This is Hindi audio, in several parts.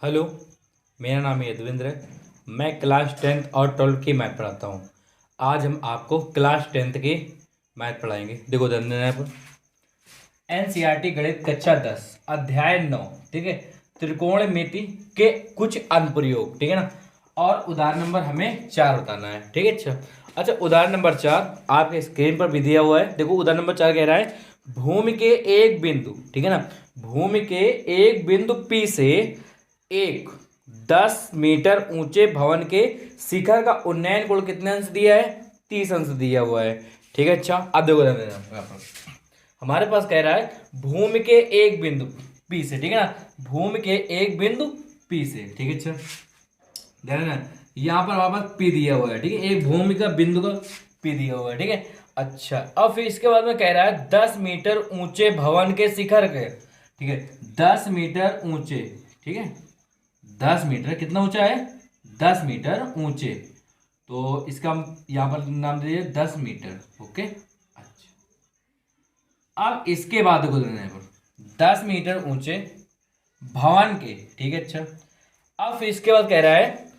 हेलो। मेरा नाम यदविंद्र है। मैं क्लास 10th और 12th की मैथ पढ़ाता हूँ। आज हम आपको क्लास 10th की मैथ पढ़ाएंगे। देखो ध्यान देना पर एनसीईआरटी गणित कक्षा 10 अध्याय 9, ठीक है। त्रिकोणमिति के कुछ अनुप्रयोग, ठीक है ना। और उदाहरण नंबर हमें 4 बताना है, ठीक है। अच्छा उदाहरण नंबर 4 आपके स्क्रीन पर भी दिया हुआ है। देखो उदाहरण नंबर 4 कह रहा है भूमि के एक बिंदु, ठीक है ना, भूमि के एक बिंदु P से एक 10 मीटर ऊंचे भवन के शिखर का उन्नयन कोण कितने अंश दिया है? 30 अंश दिया हुआ है, ठीक है। अच्छा अब देखो यहाँ पर हमारे पास कह रहा है भूमि के एक बिंदु P से, ठीक है ना, भूमि के एक बिंदु P से, ठीक है। अच्छा ध्यान देना, यहाँ पर हमारे पास P दिया हुआ है, ठीक है, एक भूमि का बिंदु का P दिया हुआ है, ठीक है। अच्छा अब फिर इसके बाद में कह रहा है 10 मीटर ऊंचे भवन के शिखर के, ठीक है, 10 मीटर ऊंचे, ठीक है, 10 मीटर कितना ऊंचा है? 10 मीटर ऊंचे, तो इसका हम यहाँ पर नाम दे दिए 10 मीटर, ओके। अच्छा अब इसके बाद देखो देना है 10 मीटर ऊंचे भवन के, ठीक है। अच्छा अब फिर इसके बाद कह रहा है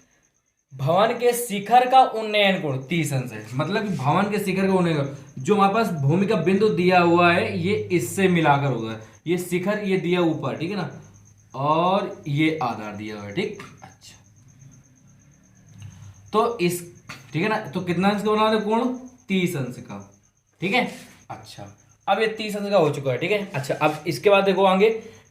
भवन के शिखर का उन्नयन कोण 30 अंश है। मतलब कि भवन के शिखर का उन्नयन जो हमारे पास भूमि का बिंदु दिया हुआ है ये इससे मिलाकर होगा। ये शिखर ये दिया ऊपर, ठीक है ना, और ये आधार दिया हुआ है, ठीक। अच्छा तो इस, ठीक है ना, तो कितना अंश का बना रहे कोण? 30 अंश का, ठीक है। अच्छा अब ये 30 अंश का हो चुका है, ठीक है। अच्छा अब इसके बाद देखो आगे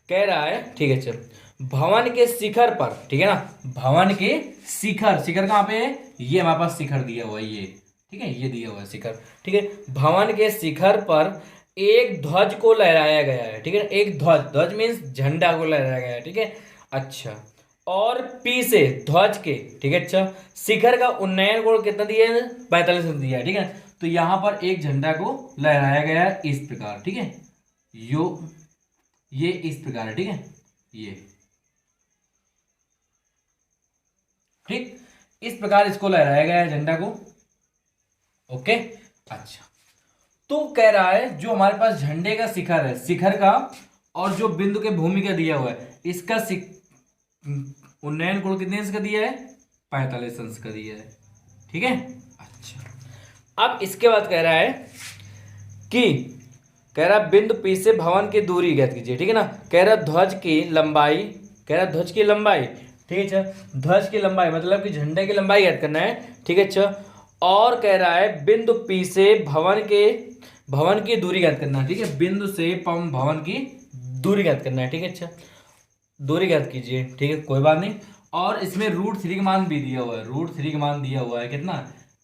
कह रहा है, ठीक है, चल भवन के शिखर पर, ठीक है ना, भवन के शिखर, शिखर कहाँ पे है? ये हमारे पास शिखर दिया हुआ है, ये, ठीक है, ये दिया हुआ है शिखर, ठीक है। भवन के शिखर पर एक ध्वज को लहराया गया है, ठीक है, एक ध्वज, ध्वज मीन्स झंडा को लहराया गया है, ठीक है। अच्छा और पी से ध्वज के, ठीक है, अच्छा शिखर का उन्नयन कोण कितना दिया है? 45 दिया है, ठीक है। तो यहां पर एक झंडा को लहराया गया है इस प्रकार, ठीक है, ये इस प्रकार है, ठीक है, ये ठीक इस प्रकार इसको लहराया गया है झंडा को, ओके। अच्छा तो कह रहा है जो हमारे पास झंडे का शिखर है, शिखर का और जो बिंदु के भूमि का दिया हुआ है इसका उन्नयन कोण कितने अंश का दिया है? 45 अंश का दिया है, ठीक है। अच्छा अब इसके बाद कह रहा है कि कह रहा बिंदु P से भवन की दूरी ज्ञात कीजिए, ठीक है ना। कह रहा ध्वज की लंबाई, कह रहा ध्वज की लंबाई, ठीक है। अच्छा ध्वज की लंबाई मतलब कि झंडे की लंबाई ज्ञात करना है, ठीक है। अच्छा और कह रहा है बिंदु P से भवन की दूरी ज्ञात करना है, ठीक है, बिंदु से भवन की दूरी ज्ञात करना है, ठीक है। अच्छा दूरी ज्ञात कीजिए, ठीक है, कोई बात नहीं। और इसमें √3 का मान भी दिया हुआ है, √3 का मान दिया हुआ है कितना?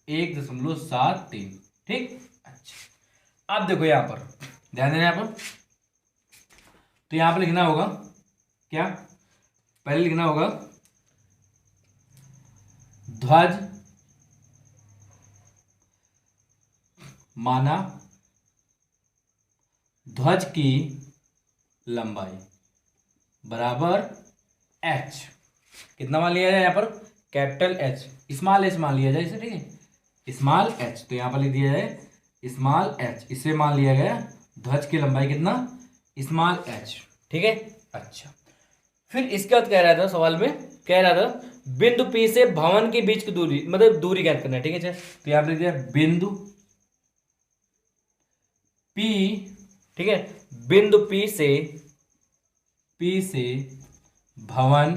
1.73, ठीक। अच्छा अब देखो यहां पर ध्यान देना, यहां पर तो यहां पर लिखना होगा क्या? पहले लिखना होगा ध्वज माना ध्वज की लंबाई बराबर h, कितना मान लिया जाए यहाँ पर? कैपिटल H, स्मॉल h मान लिया जाए इसे, ठीक है, स्मॉल h। तो यहाँ पर लिख दिया जाए स्मॉल h, इसे मान लिया गया ध्वज की लंबाई कितना? स्मॉल h, ठीक है। अच्छा फिर इसके बाद कह रहा था सवाल में, कह रहा था बिंदु P से भवन के बीच की दूरी, मतलब दूरी ज्ञात करना है, ठीक है। तो यहाँ पर लिख दिया बिंदु P, ठीक है, बिंदु P से भवन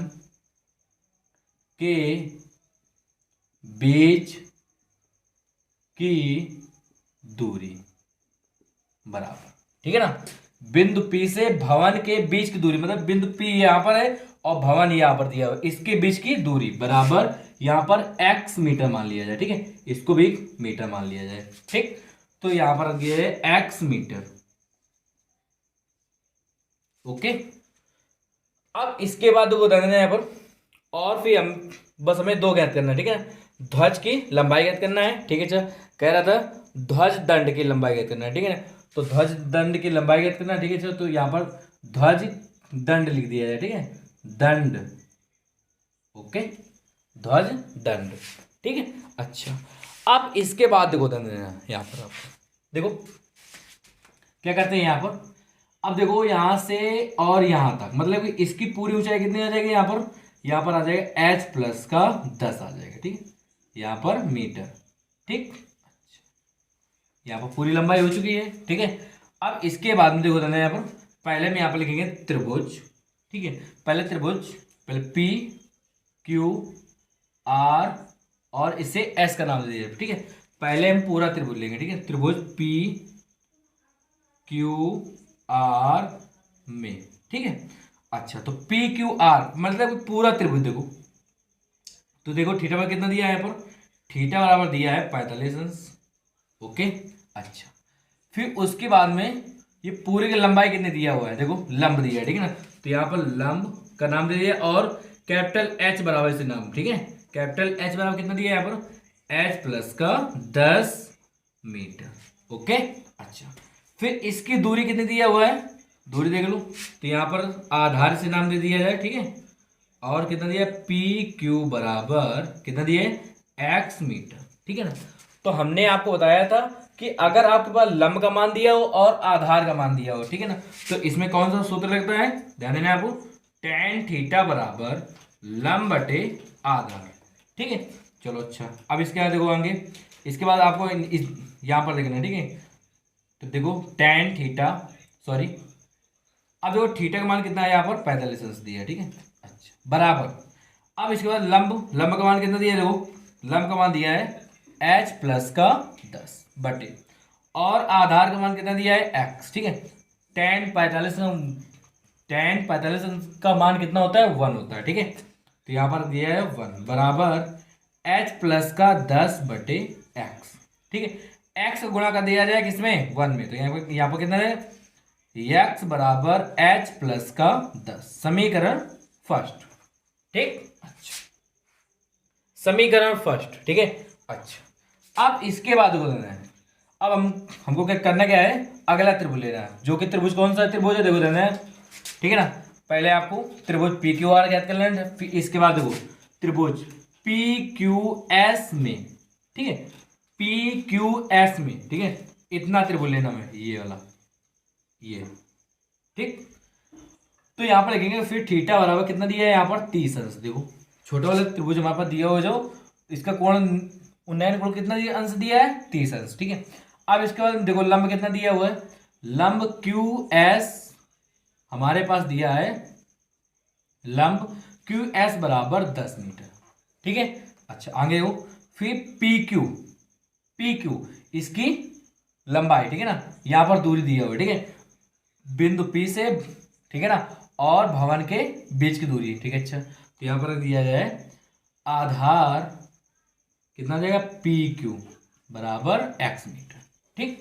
के बीच की दूरी बराबर, ठीक है ना, बिंदु P से भवन के बीच की दूरी मतलब बिंदु P यहां पर है और भवन यहां पर दिया हुआ, इसके बीच की दूरी बराबर यहां पर x मीटर मान लिया जाए, ठीक है, इसको भी मीटर मान लिया जाए, ठीक। तो यहां पर दिया है x मीटर, ओके। अब इसके बाद देखो ध्यान देना यहाँ पर, और फिर हम बस हमें दो ज्ञात करना है, ठीक है, ध्वज की लंबाई ज्ञात करना है, ठीक है। अच्छा कह रहा था ध्वज दंड की लंबाई ज्ञात करना है, ठीक है ना। तो ध्वज दंड की लंबाई ज्ञात करना है, ठीक है। अच्छा तो यहाँ पर ध्वज दंड लिख दिया जाए, ठीक है, दंड, ओके, ध्वज दंड, ठीक है। अच्छा अब इसके बाद देखो ध्यान देना यहाँ पर, आप देखो क्या करते हैं यहाँ पर। अब देखो यहां से और यहां तक मतलब कि इसकी पूरी ऊंचाई कितनी आ जाएगी यहाँ पर? यहाँ पर आ जाएगा h प्लस का 10 आ जाएगा, ठीक है, यहाँ पर मीटर, ठीक। अच्छा, यहाँ पर पूरी लंबाई हो चुकी है, ठीक है। अब इसके बाद में देखो देना यहाँ पर, पहले हम यहाँ पर लिखेंगे त्रिभुज, ठीक है। पहले त्रिभुज, पहले पी क्यू आर और इसे एस का नाम दे दीजिए, ठीक है। पहले हम पूरा त्रिभुज लेंगे, ठीक है, त्रिभुज पी क्यू आर में, ठीक है। अच्छा, तो पी क्यू आर मतलब पूरा त्रिभुज देखो, तो देखो थीटा पर कितना दिया है यहाँ पर, थीटा बराबर दिया है 45 अंश, ओके। अच्छा, फिर उसके बाद में ये पूरे की लंबाई कितने दिया हुआ है, देखो लंब दिया है, ठीक है ना। तो यहाँ पर लंब का नाम दे दिया और कैपिटल एच बराबर से नाम, ठीक है। कैपिटल एच बराबर कितना दिया है यहाँ पर, एच प्लस का 10 मीटर, ओके। अच्छा, फिर इसकी दूरी कितनी दिया हुआ है, दूरी देख लो, तो यहाँ पर आधार से नाम दे दिया जाए, ठीक है। और कितना दिया है, पी क्यू बराबर कितना दिया है, एक्स मीटर, ठीक है ना। तो हमने आपको बताया था कि अगर आपके पास लंब का मान दिया हो और आधार का मान दिया हो, ठीक है ना, तो इसमें कौन सा सूत्र लगता है, ध्यान देना आपको, tan थीटा बराबर लंब बटे आधार, ठीक है। चलो अच्छा, अब इसके बाद देखो आगे, इसके बाद आपको यहाँ पर देखना है, ठीक है। तो देखो tan थीटा, सॉरी, अब देखो थीटा का मान कितना है यहाँ पर 45 अंश दिया है, ठीक है। अच्छा, बराबर, अब इसके बाद लंब का मान कितना दिया है, देखो लंब का मान दिया है h प्लस का 10 बटे, और आधार का मान कितना दिया है x, ठीक है। tan 45 का मान कितना होता है, 1 होता है, ठीक है। तो यहाँ पर दिया है 1 बराबर h प्लस का 10 बटे x, ठीक है। x को गुणा कर दिया जाए किसमें, 1 में, तो यहाँ पर कितना है, x बराबर h प्लस का 10, समीकरण फर्स्ट, ठीक। अच्छा, समीकरण फर्स्ट, ठीक है। अच्छा, अब इसके बाद को देना है, अब हमको क्या करना, क्या है, अगला त्रिभुज लेना है, जो कि त्रिभुज कौन सा त्रिभुज है, देखो देना है, ठीक है ना। पहले आपको त्रिभुज पी क्यू आर ज्ञात कर लेना है, इसके बाद देखो त्रिभुज पी क्यू एस में, ठीक है, पी क्यू एस में, ठीक है, इतना त्रिभुज लेना है, ये वाला, ये, ठीक। तो यहाँ पर लिखेंगे फिर थीटा बराबर कितना दिया है यहाँ पर 30 अंश, देखो छोटे वाले त्रिभुज हमारे पास दिया हो, जो इसका कोण उन्नयन कोण कितना दिया, अंश दिया है 30 अंश, ठीक है। अब इसके बाद देखो लंब कितना दिया हुआ है, लंब क्यू एस हमारे पास दिया है, लंब क्यू एस बराबर 10 मीटर, ठीक है। अच्छा, आगे हो, फिर पी क्यू इसकी लंबाई, ठीक है ना, यहाँ पर दूरी दिया हुआ है, ठीक है, बिंदु पी से, ठीक है ना, और भवन के बीच की दूरी, ठीक है। अच्छा, तो यहाँ पर दिया जाए आधार कितना जाएगा, पी क्यू बराबर एक्स मीटर, ठीक।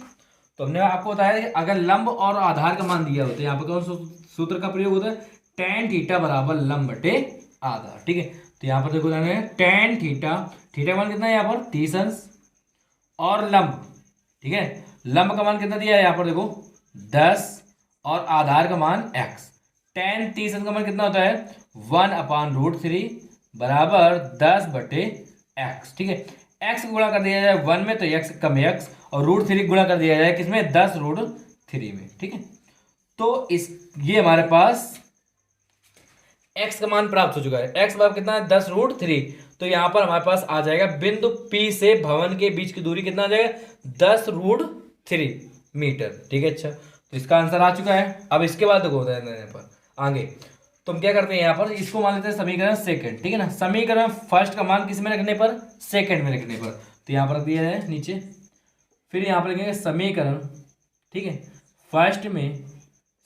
तो हमने आपको बताया कि अगर लंब और आधार का मान दिया होता है, यहाँ पर कौन सूत्र का प्रयोग होता है, tan थीटा बराबर लंब बटे आधार, ठीक है। तो यहाँ पर देखो tan थीटा, थीटा का मान कितना है यहाँ पर 30 अंश, और लंब, ठीक है, लंब का मान कितना दिया है यहाँ पर देखो 10, और आधार का मान x, tan 30 अंश का मान कितना होता है 1/√3 बराबर 10 बटे x, ठीक है। x गुणा कर दिया जाए 1 में तो x कम x, और √3 गुणा कर दिया जाए किसमें 10√3 में, ठीक है। तो ये हमारे पास x का मान प्राप्त हो चुका है, x बराबर कितना है 10√3, तो यहाँ पर हमारे पास आ जाएगा बिंदु P से भवन के बीच की दूरी कितना आ जाएगा 10√3 मीटर, ठीक है। अच्छा, तो इसका आंसर आ चुका है। अब इसके बाद देखो यहाँ पर आगे तुम क्या करते हैं, यहाँ पर इसको मान लेते हैं समीकरण सेकंड, ठीक है ना। समीकरण फर्स्ट का मान किस में रखने पर, सेकंड में रखने पर, तो यहाँ पर रख दिया है नीचे, फिर यहाँ पर लिखेंगे समीकरण, ठीक है, फर्स्ट में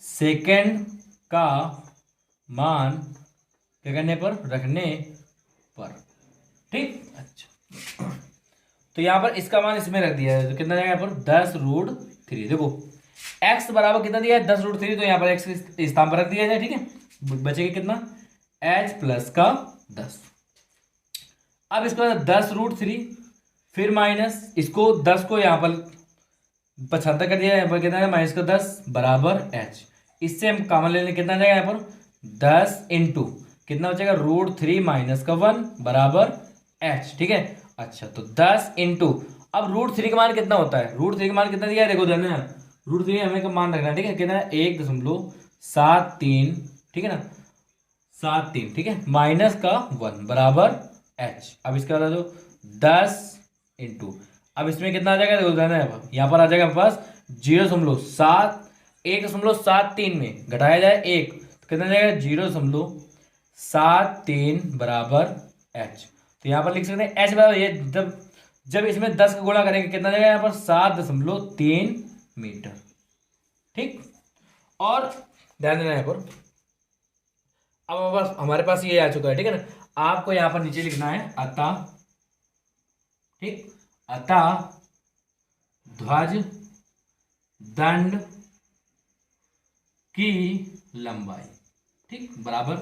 सेकंड का मान क्या करने पर, रखने पर, ठीक। अच्छा, तो यहाँ पर इसका मान इसमें रख दिया है, तो कितना जाएगा यहाँ पर 10√3, देखो x बराबर कितना दिया है 10√3, तो यहाँ पर x इस स्थान पर रख दिया जाए, ठीक है। बचेगा कितना h प्लस का 10, अब इसके बाद 10√3, फिर माइनस इसको 10 को यहाँ पर 75 कर दिया, यहाँ पर कितना है माइनस का 10 बराबर h, इससे हम कॉमन ले लेंगे, कितना जाएगा यहाँ पर 10 इंटू कितना बचेगा √3 माइनस का 1 बराबर h, ठीक है। अच्छा, तो 10 इंटू, अब √3 का मान कितना होता है, √3 का मान कितना दिया है देखो ध्यान देना, √3 हमें का मान रखना है, ठीक है, कितना है 1.73, ठीक है ना, 7 3, ठीक है, माइनस का 1 बराबर h। अब इसका बता दो 10 इंटू, अब इसमें कितना आ जाएगा, देखो यहाँ पर आ जाएगा मेरे पास 0.7, 1.73 में घटाया जाए 1 तो कितना आ जाएगा 0.73 बराबर h। तो यहाँ पर लिख सकते हैं h बराबर ये, जब जब इसमें 10 का गुणा करेंगे कितना आ जाएगा यहाँ पर 7.3 मीटर, ठीक। और ध्यान देना यहाँ पर, अब हमारे पास ये आ चुका है, ठीक है ना। आपको यहाँ पर नीचे लिखना है अतः, ठीक, अतः ध्वज दंड की लंबाई, ठीक, बराबर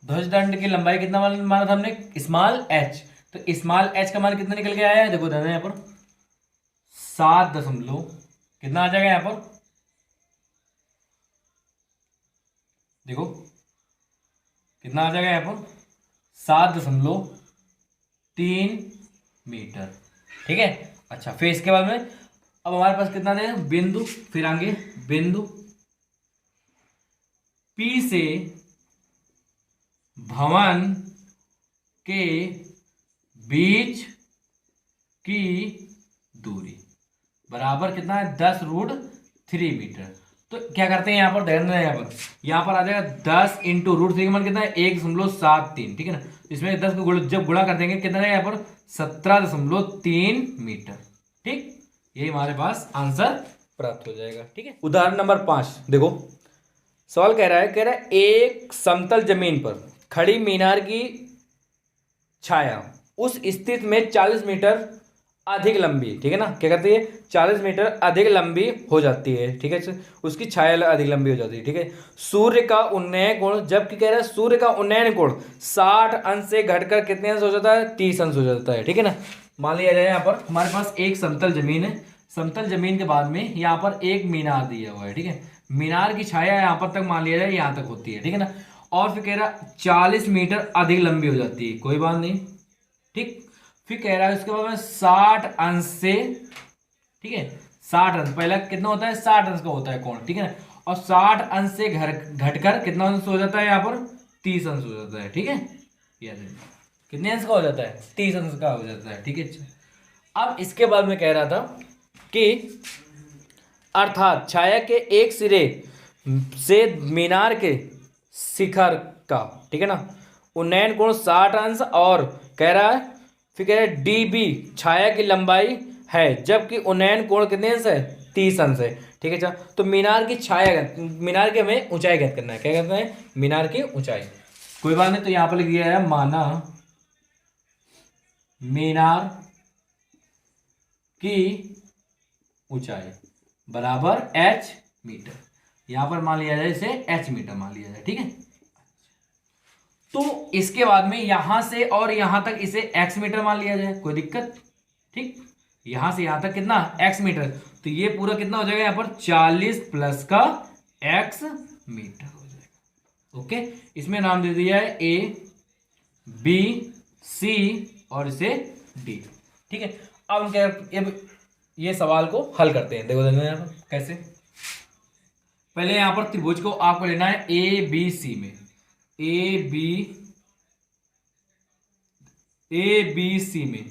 ध्वज दंड की लंबाई कितना माना था हमने, स्मॉल h। तो स्मॉल h का मान कितना निकल के आया है, देखो दादा यहाँ पर 7 दशमलव कितना आ जाएगा यहाँ पर, देखो कितना आ जाएगा यहाँ पर 7.3 मीटर, ठीक है। अच्छा, फिर इसके बाद में अब हमारे पास कितना है बिंदु, फिर आगे बिंदु P से भवन के बीच की दूरी बराबर कितना है 10√3 मीटर। तो क्या करते हैं यहाँ पर, ध्यान देना, यहाँ पर आ जाएगा 10 इंटू √3 का मान कितना है 1.73, ठीक है ना। इसमें 10 को जब गुणा कर देंगे कितना है यहाँ पर 17.3 मीटर, ठीक। यही हमारे पास आंसर प्राप्त हो जाएगा, ठीक है। उदाहरण नंबर 5 देखो, सवाल कह रहा है एक समतल जमीन पर खड़ी मीनार की छाया उस स्थिति में 40 मीटर अधिक लंबी, ठीक है ना, क्या करती है 40 मीटर अधिक लंबी हो जाती है, ठीक है, उसकी छाया अधिक लंबी हो जाती है, ठीक है। सूर्य का उन्नयन कोण, जबकि कह रहा है सूर्य का उन्नयन कोण 60 अंश से घटकर कितने अंश हो जाता है, 30 अंश हो जाता है, ठीक है ना। मान लिया जाए यहाँ पर हमारे पास एक समतल जमीन है, समतल जमीन के बाद में यहाँ पर एक मीनार दिया हुआ है, ठीक है। मीनार की छाया यहाँ पर तक मान लिया जाए यहाँ तक होती है, ठीक है ना। और फिर कह रहा 40 मीटर अधिक लंबी हो जाती है, कोई बात नहीं, ठीक। फिर कह रहा है उसके बाद में 60 अंश से, ठीक है, 60 अंश, पहला कितना होता है 60 अंश का होता है कोण, ठीक है ना। और 60 अंश से घटकर कितना अंश हो जाता है यहाँ पर 30 अंश हो जाता है, ठीक है। कितने अंश का हो जाता है 30 अंश का हो जाता है, ठीक है। अब इसके बाद में कह रहा था कि अर्थात छाया के एक सिरे से मीनार के शिखर का, ठीक है ना, उन्नयन कोण 60 अंश, और कह रहा है फिर कह रहा है dB छाया की लंबाई है, जबकि उन्नयन कोण कितने अंश है 30 अंश है, ठीक है। तो मीनार की छाया, मीनार की हमें ऊंचाई ज्ञात करना है, क्या कहते हैं मीनार की ऊंचाई, कोई बात नहीं। तो यहां पर लिख दिया है माना मीनार की ऊंचाई बराबर h मीटर, यहां पर मान लिया जाए इसे h मीटर मान लिया जाए, ठीक है। तो इसके बाद में यहां से और यहां तक इसे x मीटर मान लिया जाए, कोई दिक्कत, ठीक। यहां से यहां तक कितना x मीटर, तो ये पूरा कितना हो जाएगा यहां पर 40 प्लस का x मीटर हो जाएगा, ओके। इसमें नाम दे दिया है A B C और इसे D, ठीक है। अब क्या ये सवाल को हल करते हैं, देखो यहाँ पर कैसे। पहले यहां पर त्रिभुज को आपको लेना है A B C में, A B C में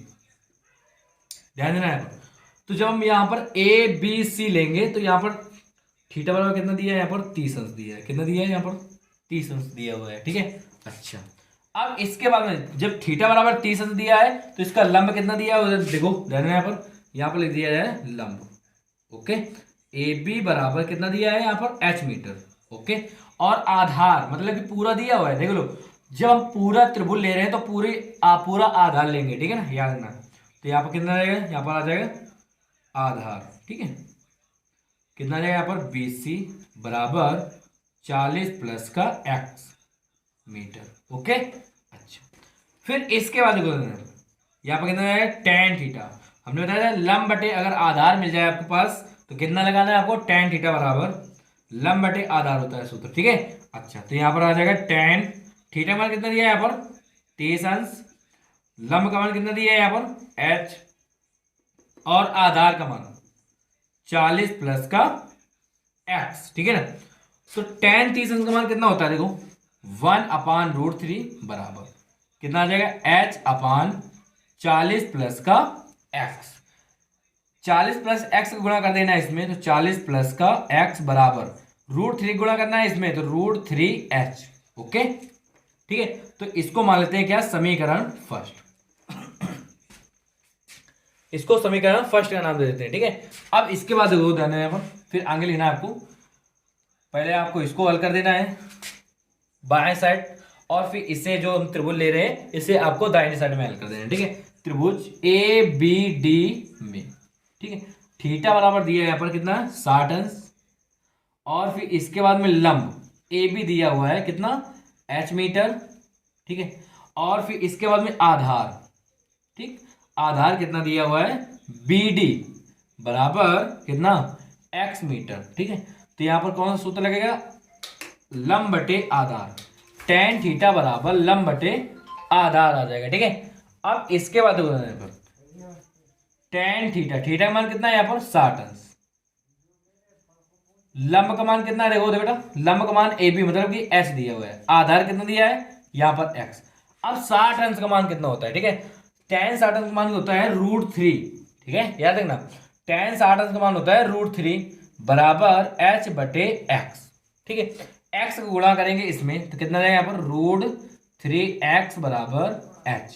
ध्यान देना है। तो जब हम यहाँ पर A B C लेंगे तो यहाँ पर थीटा बराबर कितना दिया है, यहाँ पर 30 अंश दिया है, कितना दिया है यहाँ पर 30 अंश दिया हुआ है, ठीक है। अच्छा, अब इसके बाद में जब थीटा बराबर 30 अंश दिया है तो इसका लंब कितना दिया है, देखो ध्यान देना, यहाँ पर लिख दिया है लंब, ओके। ए बी बराबर कितना दिया है यहाँ पर h मीटर, ओके। और आधार मतलब कि पूरा दिया हुआ है, देख लो जब हम पूरा त्रिभुज ले रहे हैं तो पूरा आधार लेंगे, ठीक है ना, याद रखना। तो यहाँ पर कितना रहेगा, यहाँ पर आ जाएगा आधार, ठीक है, कितना जाएगा यहाँ पर BC बराबर 40 प्लस का x मीटर, ओके। अच्छा, फिर इसके बाद यहाँ पर कितना जाएगा tan थीटा, हमने बताया था लंब बटे अगर आधार मिल जाए आपके पास तो कितना लगाना है आपको, tan थीटा बराबर लंब बटे आधार होता है सूत्र, ठीक है। अच्छा, तो यहाँ पर आ जाएगा tan थीटा मान कितना दिया है यहाँ पर 30 अंश, लंब का मान कितना दिया है यहाँ पर h, और आधार का मान 40 प्लस का x, ठीक है ना। तो tan 30 अंश का मान कितना होता है, देखो 1/√3 बराबर कितना आ जाएगा, h/40 प्लस का x। 40 प्लस x गुणा कर देना है इसमें, तो 40 प्लस का x बराबर √3 गुणा करना है इसमें, तो √3h। ओके ठीक है, तो इसको मान लेते हैं क्या, समीकरण फर्स्ट। इसको समीकरण फर्स्ट का नाम दे देते हैं। ठीक है, अब इसके बाद देखो ध्यान देना पर, फिर आगे लिखना है आपको। पहले आपको इसको हल कर देना है बाएं साइड, और फिर इसे जो हम त्रिभुज ले रहे हैं इसे आपको दाहिने साइड में हल कर देना है। ठीक है, त्रिभुज ए बी डी में, ठीक है, थीटा बराबर दिया है यहाँ पर कितना, 60 अंश, और फिर इसके बाद में लंब ए बी दिया हुआ है कितना, h मीटर। ठीक है, और फिर इसके बाद में आधार, ठीक, आधार कितना दिया हुआ है, बी डी बराबर कितना, x मीटर। ठीक है, तो यहां पर कौन सा सूत्र लगेगा, लंब बटे आधार, tan थीटा बराबर लंब बटे आधार आ जाएगा। ठीक है, अब इसके बाद पर tan थीटा, थीटा का मान कितना है यहाँ पर 60 अंश, लंब का मान कितना है, देखो बेटा, लंब का मान ए बी मतलब कि h दिया हुआ है, आधार कितना दिया है यहाँ पर x। अब 60 अंश का मान कितना होता है, ठीक है, tan 60 अंश का मान होता है √3। ठीक है, याद रखना, tan 60 अंश का मान होता है √3 बराबर h बटे x। ठीक है, x को गुणा करेंगे इसमें तो कितना जाएगा यहाँ पर, √3x बराबर h।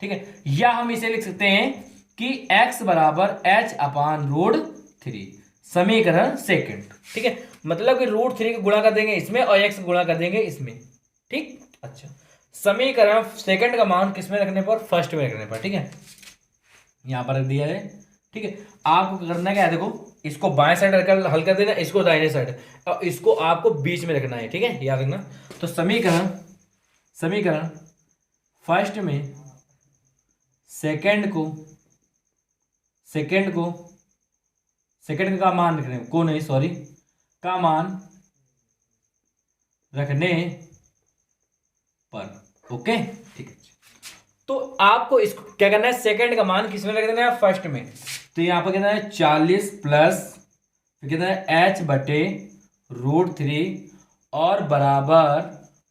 ठीक है, या हम इसे लिख सकते हैं कि x बराबर h/√3, समीकरण सेकंड। ठीक है, मतलब कि √3 को गुणा कर देंगे इसमें और x को गुणा कर देंगे इसमें। ठीक, अच्छा, समीकरण सेकंड का मान किसमें रखने पर, फर्स्ट में रखने पर। ठीक है, यहां पर रख दिया है। ठीक है, आपको करना क्या है, देखो इसको बाएं साइड रखकर हल कर देना, इसको दाहिने साइड, और इसको आपको बीच में रखना है। ठीक है, याद रखना। तो समीकरण फर्स्ट में सेकंड का मान रखने को नहीं, सॉरी, का मान रखने पर। ओके ठीक है, तो आपको इसको क्या करना है, सेकंड का मान किसमें रख देना है, फर्स्ट में। तो यहां पर कितना है 40 प्लस कितना है h बटे √3 और बराबर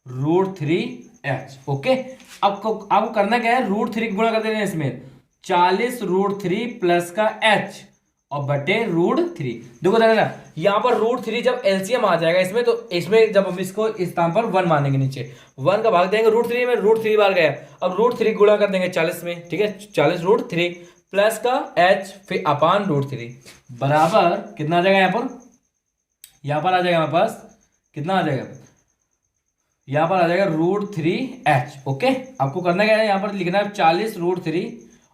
√3h। ओके, आपको करना क्या है, √3 गुणा कर देना है इसमें, 40 √3 प्लस का h और बटे √3। देखो ना, यहाँ पर √3 जब एलसीएम आ जाएगा इसमें, तो इसमें जब हम इसको इस स्थान पर 1 मानेंगे, नीचे 1 का भाग देंगे √3 में, √3 बार गया, अब √3 गुणा कर देंगे 40 में। ठीक है, 40 √3 प्लस का h फिर अपान √3 बराबर कितना आ जाएगा, यहाँ पर आ जाएगा हमारे पास कितना आ जाएगा, यहाँ पर आ जाएगा √3h। ओके, आपको करना क्या है, यहाँ पर लिखना है 40 √3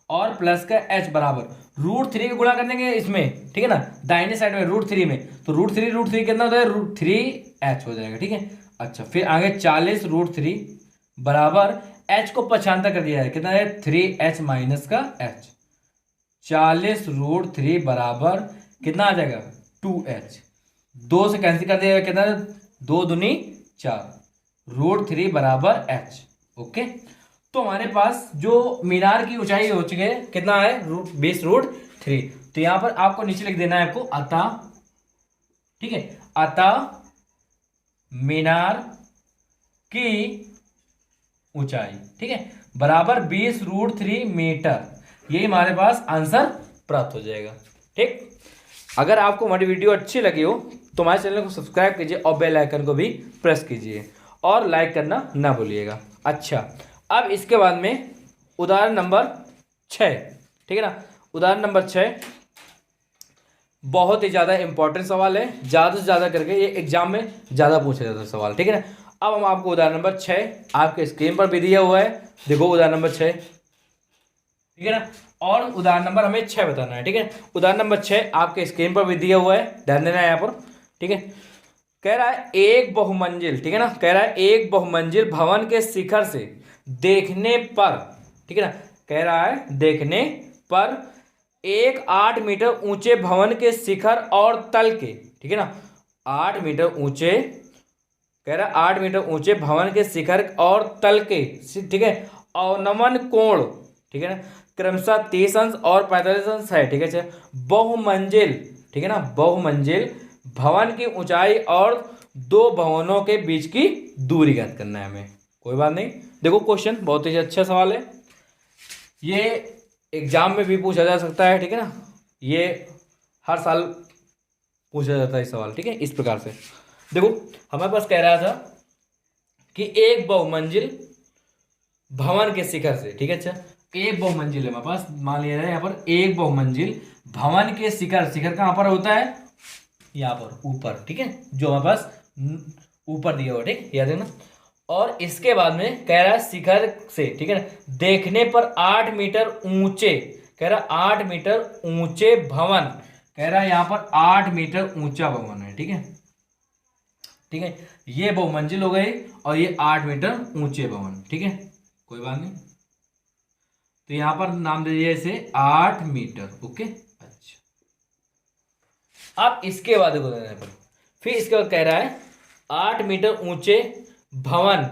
और प्लस का h बराबर √3 को गुणा कर देंगे इसमें। ठीक है ना, दाहिने साइड में √3 में, तो √3 कितना होता है, √3h हो जाएगा। ठीक है, अच्छा, फिर आगे 40 √3 बराबर h को पक्षांतर कर दिया है, कितना है 3h माइनस का h। 40 √3 बराबर कितना आ जाएगा 2h, 2 से कैंसिल कर दिया, कितना 2 दूनी 4, √3 बराबर h। ओके, तो हमारे पास जो मीनार की ऊंचाई हो चुकी है कितना है, 20 √3। तो यहां पर आपको नीचे लिख देना है आपको अतः, ठीक है, अतः मीनार की ऊंचाई, ठीक है, बराबर 20 √3 मीटर। यही हमारे पास आंसर प्राप्त हो जाएगा। ठीक, अगर आपको हमारी वीडियो अच्छी लगी हो तो हमारे चैनल को सब्सक्राइब कीजिए और बेल आइकन को भी प्रेस कीजिए और लाइक करना ना भूलिएगा। अच्छा, अब इसके बाद में उदाहरण नंबर 6, ठीक है ना, उदाहरण नंबर 6 बहुत ही ज़्यादा इंपॉर्टेंट सवाल है, ज़्यादा से ज़्यादा करके ये एग्जाम में ज़्यादा पूछा जाता है सवाल। ठीक है ना, अब हम आपको उदाहरण नंबर 6 आपके स्क्रीन पर भी दिया हुआ है, देखो उदाहरण नंबर 6, ठीक है ना, और उदाहरण नंबर हमें 6 बताना है। ठीक है, उदाहरण नंबर 6 आपके स्क्रीन पर भी दिया हुआ है, ध्यान देना है यहाँ पर। ठीक है, कह रहा है एक बहुमंजिल, ठीक है ना, कह रहा है एक बहुमंजिल भवन के शिखर से देखने पर, ठीक है ना, कह रहा है देखने पर एक 8 मीटर ऊंचे भवन के शिखर और तल के, ठीक है ना, 8 मीटर ऊंचे, कह रहा है 8 मीटर ऊंचे भवन के शिखर और तल के, ठीक है, अवनमन कोण, ठीक है ना, क्रमशः 30 अंश और 45 अंश है। ठीक है, बहुमंजिल, ठीक है ना, बहुमंजिल भवन की ऊंचाई और दो भवनों के बीच की दूरी ज्ञात करना है हमें। कोई बात नहीं, देखो क्वेश्चन बहुत ही अच्छा सवाल है, ये एग्जाम में भी पूछा जा सकता है, ठीक है ना, ये हर साल पूछा जाता है सवाल, ठीक है। इस प्रकार से देखो हमारे पास कह रहा था कि एक बहुमंजिल भवन के शिखर से, ठीक है, अच्छा एक बहुमंजिल है हमारे पास, मान लिया जाए यहाँ पर एक बहुमंजिल भवन के शिखर, शिखर कहाँ पर होता है, यहाँ पर ऊपर, ठीक है, जो हमारे पास ऊपर दिया हुआ, ठीक याद है ना। और इसके बाद में कह रहा है शिखर से, ठीक है ना, देखने पर 8 मीटर ऊंचे, कह रहा 8 मीटर ऊंचे भवन, कह रहा है यहाँ पर 8 मीटर ऊंचा भवन है, ठीक है, ठीक है, ये बहुमंजिल हो गई और ये 8 मीटर ऊंचे भवन, ठीक है, कोई बात नहीं। तो यहां पर नाम दे दिया इसे 8 मीटर, ओके। अच्छा, अब इसके बाद देखो पर फिर इसके बाद कह रहा है 8 मीटर ऊंचे भवन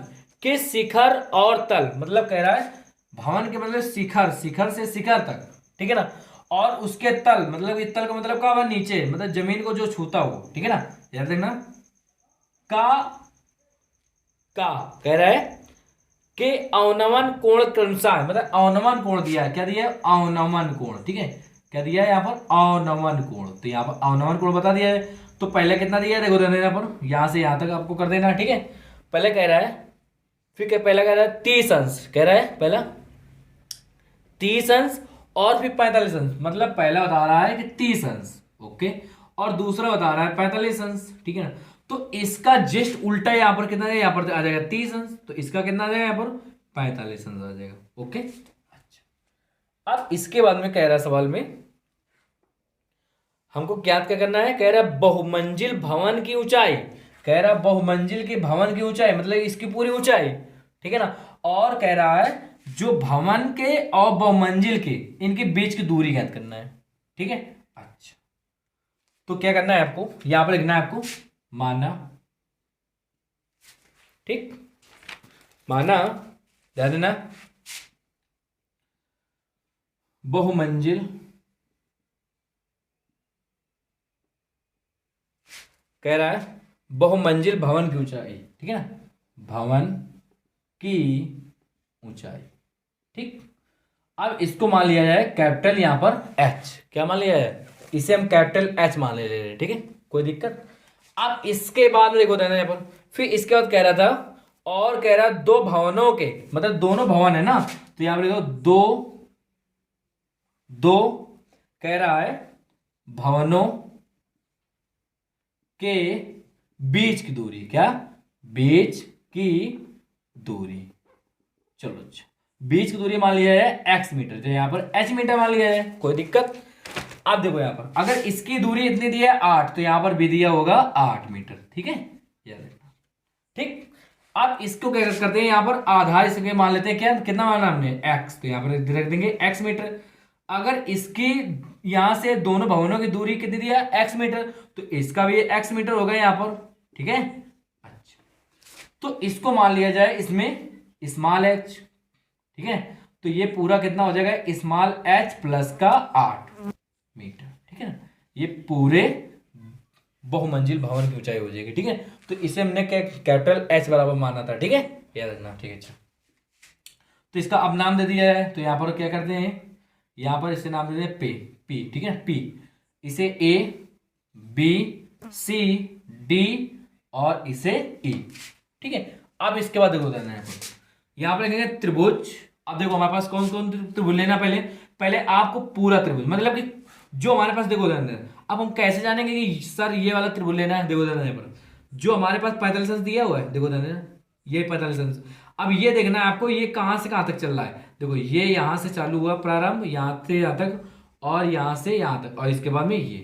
के शिखर और तल, मतलब कह रहा है भवन के मतलब शिखर, शिखर से शिखर तक, ठीक है ना, और उसके तल, मतलब इस तल का मतलब क्या हुआ, नीचे, मतलब जमीन को जो छूता हो, ठीक है ना, याद देखना, का कह रहा है कि अवनमन कोण क्रमशः, मतलब अवनमन कोण दिया है, क्या दिया है, अवनमन कोण, ठीक है, क्या दिया है यहाँ पर, अवनमन कोण, तो यहाँ पर अवनमन कोण बता दिया है। तो पहले कितना दिया है देखो देना, यहाँ पर यहाँ से यहाँ तक आपको कर देना, ठीक है। पहले कह रहा है, फिर क्या पहला कह रहा है 30 अंश, कह रहा है पहला 30 अंश और फिर 45 अंश, मतलब पहला बता रहा है कि 30 अंश, ओके, और दूसरा बता रहा है 45 अंश, ठीक है ना। तो इसका जस्ट उल्टा यहाँ पर कितना है, यहाँ पर आ जाएगा 30 अंश, तो इसका कितना आ जाएगा यहाँ पर 45 अंश आ जाएगा, ओके। अच्छा, अब इसके बाद में कह रहा है सवाल में हमको ज्ञात क्या करना है, कह रहा है बहुमंजिल भवन की ऊंचाई, कह रहा है बहुमंजिल की भवन की ऊंचाई, मतलब इसकी पूरी ऊंचाई, ठीक है ना, और कह रहा है जो भवन के और बहुमंजिल के इनके बीच की दूरी ज्ञात करना है, ठीक है। अच्छा, तो क्या करना है आपको, यहां पर लिखना है आपको माना, ठीक, माना, ध्यान देना, बहुमंजिल कह रहा है बहुमंजिल भवन की ऊंचाई, ठीक है ना, भवन की ऊंचाई, ठीक। अब इसको मान लिया जाए कैपिटल यहां पर एच, क्या मान लिया जाए, इसे हम कैपिटल एच मान ले रहे, ठीक है, कोई दिक्कत। अब इसके बाद में देखो देना यहाँ पर, फिर इसके बाद कह रहा था, और कह रहा है दो भवनों के, मतलब दोनों भवन है ना, तो यहां पर देखो दो, दो कह रहा है भवनों के बीच की दूरी, क्या, बीच की दूरी, चलो अच्छा, बीच की दूरी मान लिया है x मीटर, जो यहां पर h मीटर मान लिया है, कोई दिक्कत। अब देखो यहां पर अगर इसकी दूरी इतनी दी है 8, तो यहां पर भी दिया होगा 8 मीटर, ठीक है, याद रखना, ठीक। अब इसको क्या करते हैं, यहां पर आधार इसके मान लेते हैं, क्या कितना माना हमने x, तो यहां पर रख देंगे x मीटर। अगर इसकी यहां से दोनों भवनों की दूरी कितनी दिया x मीटर, तो इसका भी x मीटर होगा यहां पर, ठीक है। अच्छा, तो इसको मान लिया जाए इसमें स्मॉल h, ठीक है, तो ये पूरा कितना हो जाएगा स्मॉल h प्लस का 8 मीटर, ठीक है ना, ये पूरे बहुमंजिल भवन की ऊंचाई हो जाएगी, ठीक है। तो इसे हमने कैपिटल H बराबर माना था, ठीक है, याद रखना, ठीक है। अच्छा, तो इसका अब नाम दे दिया है, तो यहां पर क्या करते हैं, यहां पर इसे नाम दे दिया P, ठीक है, P, इसे A B C D और इसे E, ठीक है। अब इसके बाद देखो देना है, यहां पर लिखेंगे त्रिभुज। अब देखो हमारे पास कौन कौन त्रिभुज लेना, पहले पहले आपको पूरा त्रिभुज, मतलब कि जो हमारे पास देखो ध्यान देना, अब हम कैसे जानेंगे कि सर ये वाला त्रिभुज लेना है, देखो ध्यान देना पर जो हमारे पास 45 अंश दिया हुआ है, देखो ध्यान देना, ये 45 अंश। अब ये देखना है आपको ये कहां से कहां तक चल रहा है, देखो ये यहां से चालू हुआ प्रारंभ, यहां से यहां तक, और यहां से यहां तक, और इसके बाद में ये,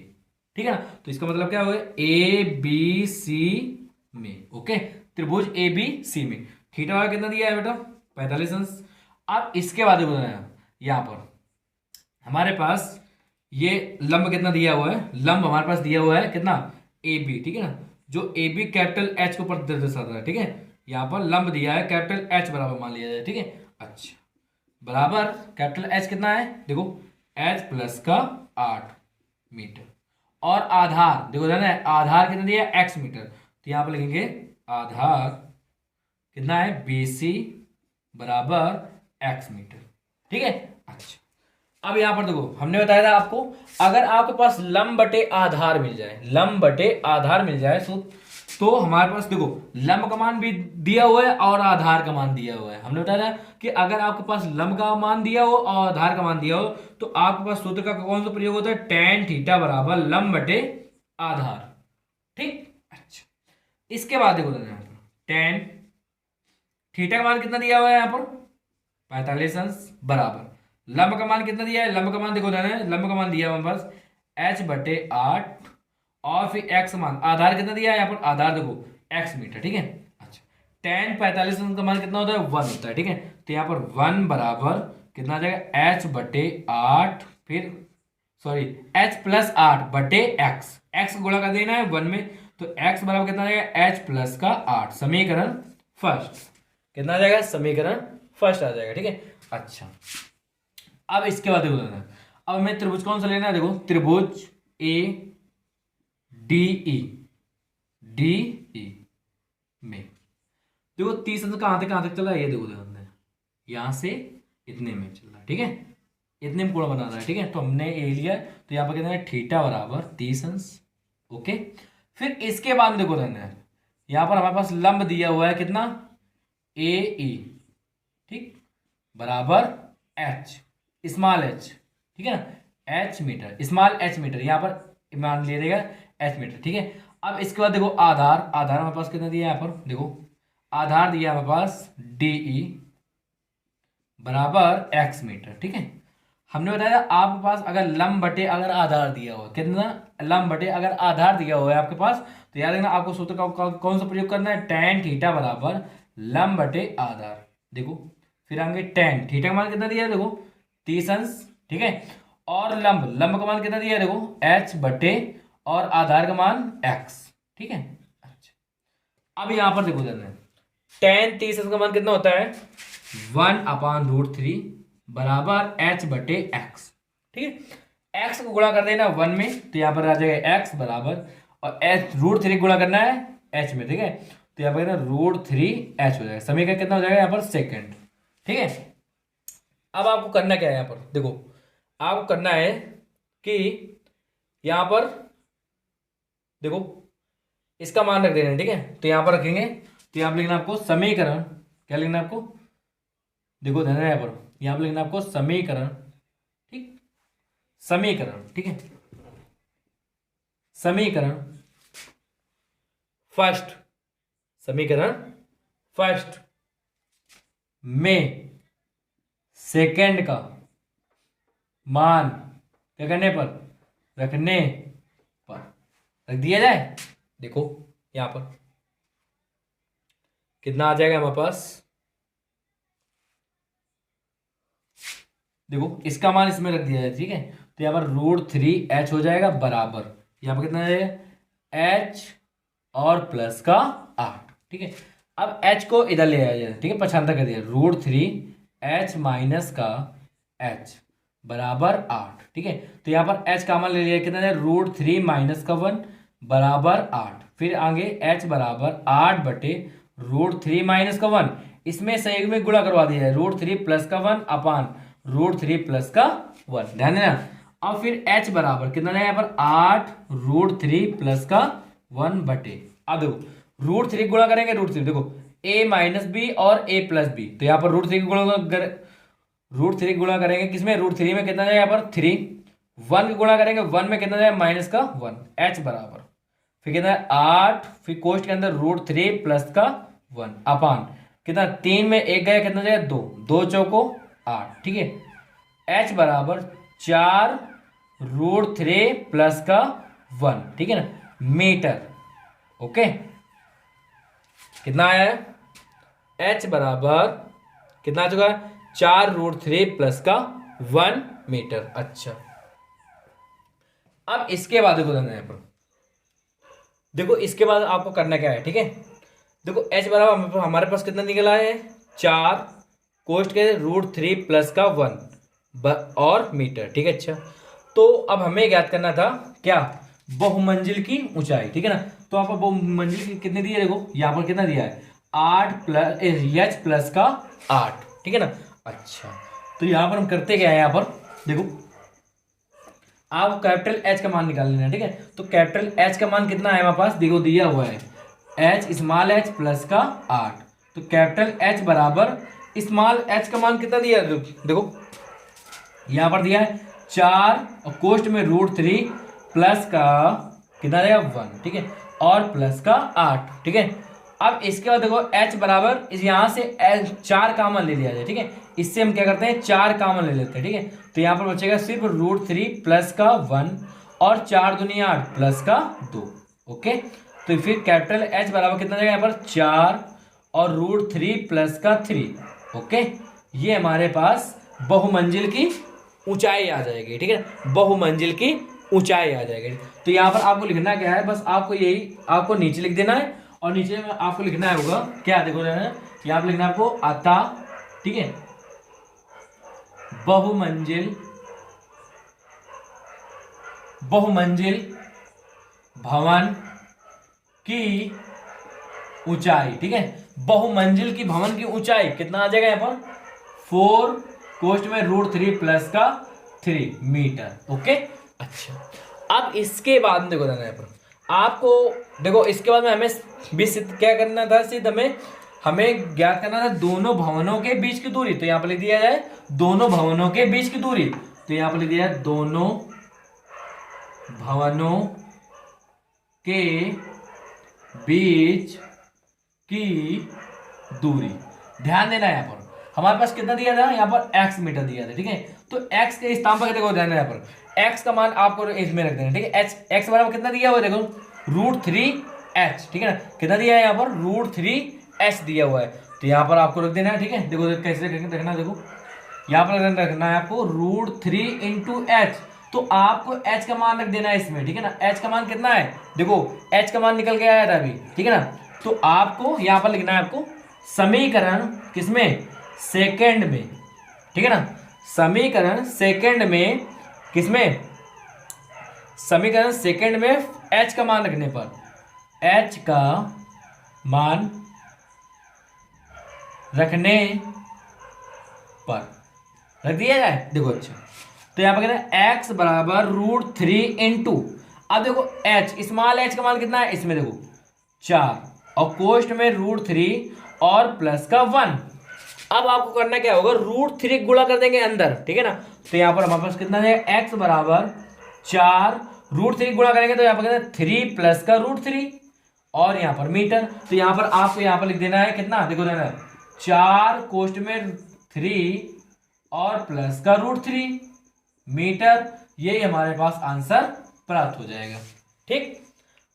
ठीक है ना। तो इसका मतलब क्या हुआ, ए बी सी में, ओके, त्रिभुज ए बी सी में थीटा वाला कितना दिया है बेटा 45 अंश। अब इसके बाद बताया यहां पर हमारे पास ये लंब कितना दिया हुआ है, लंब हमारे पास दिया हुआ है कितना ए बी, ठीक है ना, जो ए बी कैपिटल एच को दर्शाता है, ठीक है, यहां पर लंब दिया है कैपिटल एच बराबर मान लिया जाए, ठीक है। अच्छा, बराबर कैपिटल एच कितना है, देखो एच प्लस का 8 मीटर, और आधार देखो ध्यान है, आधार कितना दिया है x मीटर, तो तो यहाँ पर लिखेंगे आधार कितना है, BC बराबर x मीटर। ठीक है। अच्छा, अब यहाँ पर देखो हमने बताया था आपको, अगर आपके पास लंब बटे आधार मिल जाए, लंब बटे आधार मिल जाए तो हमारे पास देखो लंब का मान भी दिया हुआ है और आधार का मान दिया हुआ है। हमने बताया था कि अगर आपके पास लंब का मान दिया हो और आधार का मान दिया हो तो आपके पास सूत्र का कौन सा प्रयोग होता है, tan थीटा बराबर लंब बटे आधार। ठीक। अच्छा, इसके बाद देखो tan थीटा का मान कितना दिया हुआ है यहाँ पर 45 अंश बराबर लंब का मान कितना दिया है, लंब का मान देखो लंब का मान दिया है हमारे पास h बटे 8 और फिर x मान आधार कितना दिया है यहाँ पर, आधार देखो x मीटर। ठीक है। अच्छा, tan 45 अंश का मान कितना होता है, 1 होता है। ठीक है, तो यहाँ पर 1 बराबर कितना आ जाएगा, h बटे 8 फिर सॉरी h प्लस 8 बटे x गुणा कर देना है 1 में, तो x बराबर कितना आ जाएगा, h प्लस का 8। समीकरण फर्स्ट कितना आ जाएगा, समीकरण फर्स्ट आ जाएगा। ठीक है। अच्छा, अब इसके बाद देखो अब हमें त्रिभुज कौन सा लेना है, देखो त्रिभुज ADE में देखो 30 अंश कहां तक चला है, ये देखो यहां से इतने में चल रहा है। ठीक है, इतने में कोण बना रहा है। ठीक है, तो हमने ए लिया तो यहाँ पर कितना है, थीटा बराबर 30 अंश। ओके, फिर इसके बाद देखो यहाँ पर हमारे पास लंब दिया हुआ है कितना, AE ठीक बराबर h स्मॉल h। ठीक है ना, h metre small h metre, यहाँ पर मान ले देगा h मीटर। ठीक है, अब इसके बाद देखो आधार हमारे पास कितना दिया है, यहाँ पर देखो आधार दिया हमारे पास DE बराबर x मीटर। ठीक है, हमने बताया आपके पास अगर लंब बटे अगर आधार दिया हुआ, कितना लंब बटे अगर आधार दिया हुआ है आपके पास, तो याद रखना आपको सूत्र का कौन सा प्रयोग करना है, tan थीटा बराबर लंब बटे आधार। देखो फिर आगे tan थीटा का मान कितना दिया है, देखो 30 अंश। ठीक है, और लंब का मान कितना दिया है, देखो h बटे और आधार का मान x। ठीक है। अच्छा, अब यहां पर देखो tan 30 अंश का मान कितना होता है, 1/√3 बराबर h बटे x। ठीक है, x को गुणा कर देना 1 में, तो यहाँ पर आ जाएगा x बराबर और h√3 गुणा करना है h में। ठीक है, तो यहाँ पर √3h हो जाएगा। समीकरण कितना हो जाएगा यहाँ पर, सेकंड। ठीक है, अब आपको करना क्या है, यहाँ पर देखो आपको करना है कि यहाँ पर देखो इसका मान रख देना है। ठीक है, तो यहाँ पर रखेंगे, तो यहाँ पर लिखना आपको समीकरण, क्या लिखना आपको, देखो ध्यान यहाँ पर लिखना आपको समीकरण। ठीक, समीकरण। ठीक है, समीकरण फर्स्ट, समीकरण फर्स्ट में सेकंड का मान क्या करने पर, रखने पर रख दिया जाए। देखो यहां पर कितना आ जाएगा हमारे पास, देखो इसका मान इसमें रख दिया जाए। ठीक है, तो यहाँ पर √3h हो जाएगा बराबर, यहाँ पर कितना आ जाएगा, h और प्लस का 8। ठीक है, अब h को इधर ले आया जाए। ठीक है, पक्षांतर कर दिया, √3h माइनस का h बराबर 8। ठीक है, तो यहाँ पर h का मान ले लिया कितना है, √3 माइनस का 1 बराबर 8। फिर आगे h बराबर 8 बटे √3 माइनस का 1, इसमें संयोग में गुणा करवा दिया है, √3 प्लस का 1 अपान √3 प्लस का 1। ध्यान देना। अब फिर h बराबर कितना है यहाँ पर, 8 √3 प्लस का 1 बटे, अब देखो √3 गुणा करेंगे, √3 देखो a माइनस बी और a प्लस बी, तो यहाँ पर √3 गुणा करेंगे किसमें, √3 में कितना जाए यहाँ पर 3, 1 गुणा करेंगे 1 में कितना जाए माइनस का 1, h बराबर फिर कितना है 8, फिर कोष्ट के अंदर √3 प्लस का 1 अपान कितना, 3 में 1 गया कितना जाएगा 2, 2 चौको 8। ठीक है, h बराबर 4 √3 प्लस का 1। ठीक है ना, मीटर। ओके, कितना आया है, h बराबर कितना आ चुका है, 4 √3 प्लस का 1 मीटर। अच्छा, अब इसके बाद देखो यहाँ पर देखो इसके बाद आपको करना क्या है। ठीक है, देखो h बराबर हमारे पास कितना निकला है, 4 कोष्ट के √3 प्लस का 1 और मीटर। ठीक है, अच्छा तो अब हमें ज्ञात करना था क्या, बहुमंजिल की ऊंचाई। ठीक है ना, तो यहाँ पर बहुमंजिल कितने दिए, देखो यहाँ पर कितना दिया है 8 प्लस एच प्लस का 8, ठीक है ना। अच्छा तो यहाँ पर हम करते क्या है, यहाँ पर देखो आप कैपिटल एच का मान निकाल लेना, ठीक है। तो कैपिटल एच का मान कितना है हमारे पास, देखो दिया हुआ है एच स्मॉल एच प्लस का 8। तो कैपिटल एच बराबर स्मॉल एच का मान कितना दिया है, देखो यहाँ पर दिया है 4 और कोष्ट में √3 प्लस का कितना रहेगा 1, ठीक है, और प्लस का 8, ठीक है। अब इसके बाद देखो h बराबर इस यहाँ से 4 कॉमन ले लिया जाए, ठीक है। इससे हम क्या करते हैं 4 कॉमन ले लेते हैं, ठीक है। तो यहाँ पर बचेगा सिर्फ √3 प्लस का 1 और 4 दूनी 8 प्लस का 2, ओके। तो फिर कैपिटल H बराबर कितना जाएगा यहाँ पर 4 और √3 प्लस का 3, ओके। ये हमारे पास बहुमंजिल की ऊंचाई आ जाएगी, ठीक है, बहुमंजिल की ऊंचाई आ जाएगी। तो यहाँ पर आपको लिखना क्या है, बस आपको यही आपको नीचे लिख देना है और नीचे में आपको लिखना होगा क्या, देखो यहाँ पर लिखना है आपको अतः, ठीक है, बहुमंजिल भवन की ऊंचाई, ठीक है। बहुमंजिल की भवन की ऊंचाई कितना आ जाएगा यहाँ पर 4 कोष्ट में √3 प्लस का 3 मीटर, ओके। अच्छा अब इसके बाद देखो यहाँ पर आपको देखो इसके बाद में हमें क्या करना था, सिर्फ हमें ज्ञात करना था दोनों भवनों के बीच की दूरी। तो यहाँ पर लिख दिया जाए दोनों भवनों के बीच की दूरी। तो यहाँ पर लिख दिया है दोनों भवनों के बीच की दूरी। ध्यान देना यहाँ पर हमारे पास कितना दिया था, यहाँ पर x मीटर दिया था, ठीक है। तो x के स्थान पर देखो ध्यान देना, यहाँ पर x का मान आपको इसमें रख देना, ठीक है। x बराबर कितना दिया हुआ है, देखो √3h, ठीक है ना। कितना दिया है यहाँ पर √3h दिया हुआ है। तो यहाँ पर आपको रख देना है, ठीक है। देखो कैसे रखना, देखो यहाँ पर रखना है आपको √3 × h। तो आपको h का मान रख देना है इसमें, ठीक है ना। h का मान कितना है, देखो h का मान निकल के आया था अभी, ठीक है ना। तो आपको यहाँ पर लिखना है आपको समीकरण किसमें, सेकंड में, ठीक है ना। समीकरण सेकंड में किसमें, समीकरण सेकंड में h का मान रखने पर, h का मान रखने पर रख दिया जाए, देखो। अच्छा तो यहाँ पर कहते हैं x बराबर √3 × अब देखो h स्मॉल h का मान कितना है, इसमें देखो 4 और कोष्ट में √3 और प्लस का 1। अब आपको करना क्या होगा, √3 गुणा कर देंगे अंदर, ठीक है ना। तो यहाँ पर हमारे पास कितना है x बराबर 4 √3 गुणा करेंगे तो यहाँ पर कहते हैं 3 प्लस का √3 और यहाँ पर मीटर। तो यहाँ पर आपको यहाँ पर लिख देना है कितना, देखो देना 4 कोष्ट में 3 और प्लस का √3 मीटर। ये हमारे पास आंसर प्राप्त हो जाएगा, ठीक।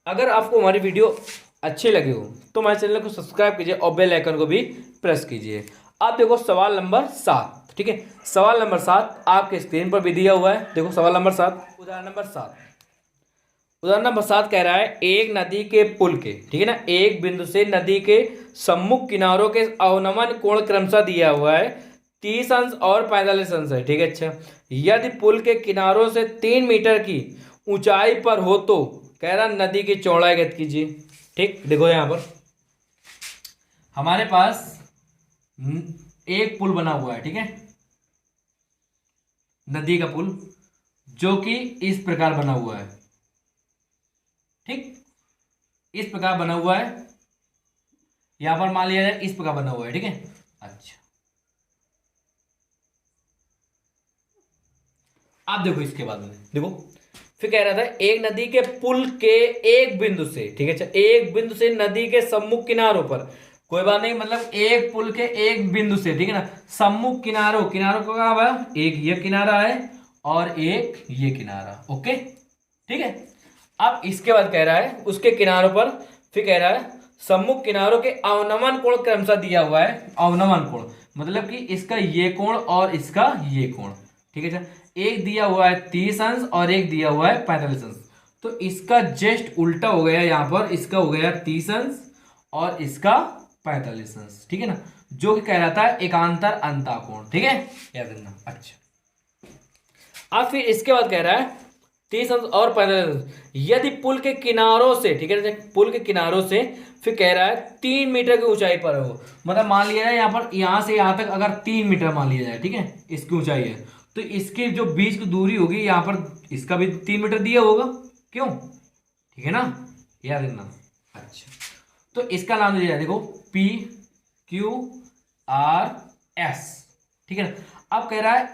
अगर आपको हमारी वीडियो अच्छी लगी हो तो हमारे चैनल को सब्सक्राइब कीजिए और बेल आइकन को भी प्रेस कीजिए। अब देखो सवाल नंबर 7, ठीक है। सवाल नंबर 7 आपके स्क्रीन पर भी दिया हुआ है, देखो सवाल नंबर 7। उदाहरण नंबर 7 कह रहा है एक नदी के पुल के, ठीक है ना, एक बिंदु से नदी के सम्मुख किनारों के अवनमन कोण क्रमशः दिया हुआ है 30 अंश और 45 अंश है, ठीक है। अच्छा यदि पुल के किनारों से 3 मीटर की ऊंचाई पर हो तो कह रहा नदी की चौड़ाई ज्ञात कीजिए, ठीक। देखो यहाँ पर हमारे पास एक पुल बना हुआ है, ठीक है, नदी का पुल जो कि इस प्रकार बना हुआ है, ठीक, इस प्रकार बना हुआ है। यहां पर मान लिया जाए इस प्रकार बना हुआ है, ठीक है। अच्छा आप देखो इसके बाद में देखो फिर कह रहा था एक नदी के पुल के एक बिंदु से, ठीक है। अच्छा एक बिंदु से नदी के सम्मुख किनारों पर, कोई बात नहीं, मतलब एक पुल के एक बिंदु से, ठीक है ना, सम्मुख किनारों को कहां है, एक ये किनारा है और एक ये किनारा, ओके, ठीक है। अब इसके बाद कह रहा है उसके किनारों पर फिर कह रहा है सम्मुख किनारों के अवनमन कोण क्रमशः दिया हुआ है। अवनमन कोण मतलब कि इसका ये कोण और इसका ये कोण, ठीक है। एक दिया हुआ है 30 अंश और एक दिया हुआ है 45 अंश। तो इसका जस्ट उल्टा हो गया, यहाँ पर इसका हो गया 30 अंश और इसका 45 अंश, ठीक है ना, जो कि कह रहा था एकांतर अंतःकोण, ठीक है, याद रखना। अच्छा अब फिर इसके बाद कह रहा है 30 अंश और 45 अंश। यदि पुल के किनारों से, ठीक है, पुल के किनारों से फिर कह रहा है 3 मीटर की ऊंचाई पर हो, मतलब मान लिया जाए यहाँ पर, यहाँ से यहाँ तक अगर 3 मीटर मान लिया जाए, ठीक है, इसकी ऊंचाई है, तो इसकी जो बीच की दूरी होगी यहाँ पर इसका भी 3 मीटर दिया होगा, क्यों, ठीक है ना, याद रखना। अच्छा, तो इसका नाम दिया जाए, देखो पी क्यू आर एस, ठीक है ना। अब कह रहा है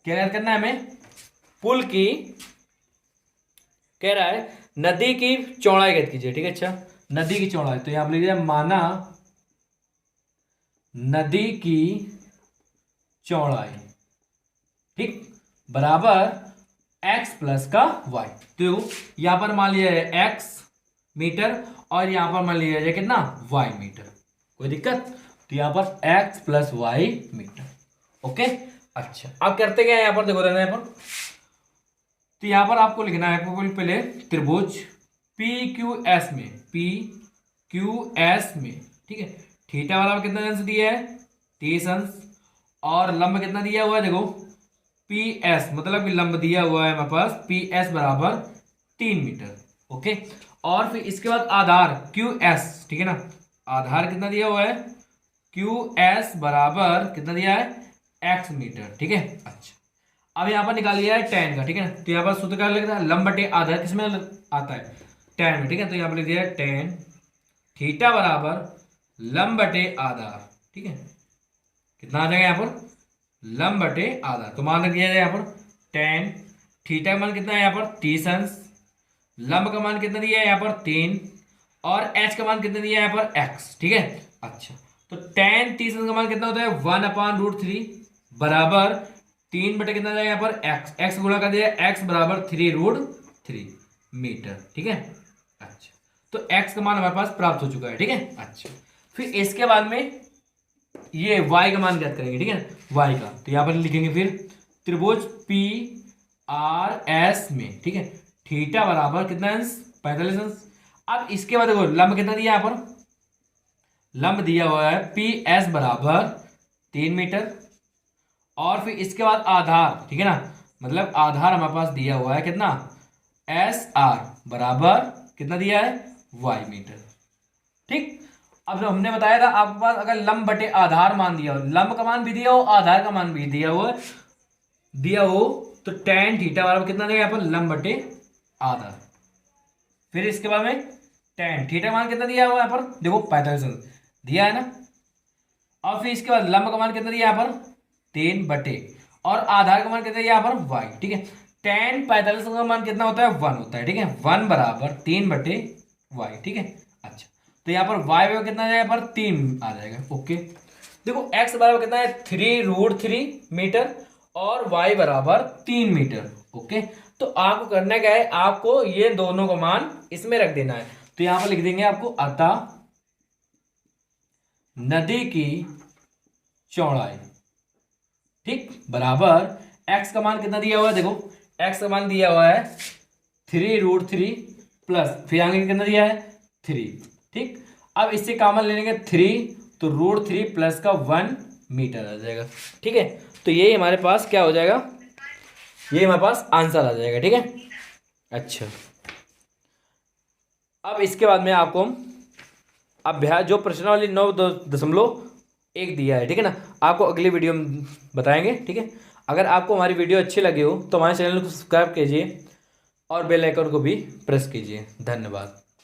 क्या करना है हमें, पुल की, कह रहा है नदी की चौड़ाई ज्ञात कीजिए, ठीक है। अच्छा, नदी की चौड़ाई, तो यहां पर लिख दिया माना नदी की चौड़ाई, ठीक, बराबर x प्लस का y। तो यहां पर मान लिया जाए x मीटर और यहां पर मान लिया जाए कितना, y मीटर, कोई दिक्कत, तो यहां पर x plus Y metre, okay. अच्छा, अब करते क्या है यहां पर, देखो रहना यहाँ पर, तो यहां पर आपको लिखना है पहले त्रिभुज पी क्यू एस में, पी क्यू एस में, ठीक है, थीटा वाला कितना अंश दिया है, 30 अंश, और लंब कितना दिया हुआ है, देखो पी एस, मतलब कि लंब दिया हुआ है हमारे पास पी एस बराबर 3 मीटर, ओके। और फिर इसके बाद आधार क्यू एस, ठीक है ना, आधार कितना दिया हुआ है, क्यू एस बराबर कितना दिया है, एक्स मीटर, ठीक है। अच्छा, अब यहाँ पर निकाल लिया है tan का, ठीक है ना, तो यहाँ पर सूत्र क्या लगता है, लंब बटे आधार किसमें आता है, tan में, ठीक है, तो यहाँ पर लिख दिया है tan थीटा बराबर लंब बटे आधार, ठीक है, कितना आ जाएगा यहाँ पर, लंब बटे आधार, तो मान रख दिया जाए यहाँ पर tan थीटा का मान कितना है यहाँ पर 30 अंश, लंब का मान कितना दिया है यहाँ पर 3, और h का मान कितना दिया है यहाँ पर x, ठीक है। अच्छा, तो tan 30 अंश का मान कितना होता है 1/√3 बराबर 3 बटे कितना जाएगा यहाँ पर x गुणा कर दिया x बराबर 3√3 मीटर, ठीक है। अच्छा, तो x का मान हमारे पास प्राप्त हो चुका है, ठीक है। अच्छा, फिर इसके बाद में ये y का मान ज्ञात करेंगे, ठीक है, y का, तो यहाँ पर लिखेंगे फिर त्रिभुज पी आर एस में, ठीक है, थीटा बराबर कितना अंश 45 अंश। अब इसके बाद देखो लंब कितना दिया यहाँ पर, लंब दिया हुआ है पी एस बराबर 3 मीटर, और फिर इसके बाद आधार, ठीक है ना, मतलब आधार हमारे पास दिया हुआ है कितना, एस आर बराबर कितना दिया है वाई मीटर, ठीक। अब जो हमने बताया था आपके पास अगर लंब बटे आधार मान दिया हो, लंब का मान भी दिया हो आधार का मान भी दिया हो तो tan थीटा बराबर कितना देगा यहाँ पर, लंब बटे आधार। फिर इसके बाद में tan थीटा मान कितना दिया हुआ यहाँ पर, देखो 45 दिया है ना, और फिर इसके बाद लंब का मान कितना दिया यहाँ पर 3 बटे, और आधार का मान कितना दिया यहाँ पर y, ठीक है। tan 45 का मान कितना होता है 1 होता है, ठीक है, 1 बराबर 3 बटे y, ठीक है। अच्छा, तो यहाँ पर y बराबर कितना जाएगा यहाँ पर 3 आ जाएगा, ओके। देखो x बराबर कितना है 3√3 मीटर और y बराबर 3 मीटर, ओके। तो आपको करना क्या है, आपको ये दोनों का मान इसमें रख देना है, तो यहां पर लिख देंगे आपको अतः नदी की चौड़ाई, ठीक, बराबर x का मान कितना दिया हुआ है, देखो x का मान दिया हुआ है 3√3 प्लस फिर आगे कितना दिया है 3, ठीक। अब इससे कॉमन ले लेंगे 3, तो √3 प्लस का 1 मीटर आ जाएगा, ठीक है। तो ये हमारे पास क्या हो जाएगा, ये हमारे पास आंसर आ जाएगा, ठीक है। अच्छा, अब इसके बाद में आपको अभ्यास जो प्रश्नावली 9.1 दिया है, ठीक है ना, आपको अगली वीडियो में बताएंगे, ठीक है। अगर आपको हमारी वीडियो अच्छी लगी हो तो हमारे चैनल को सब्सक्राइब कीजिए और बेल आइकन को भी प्रेस कीजिए। धन्यवाद।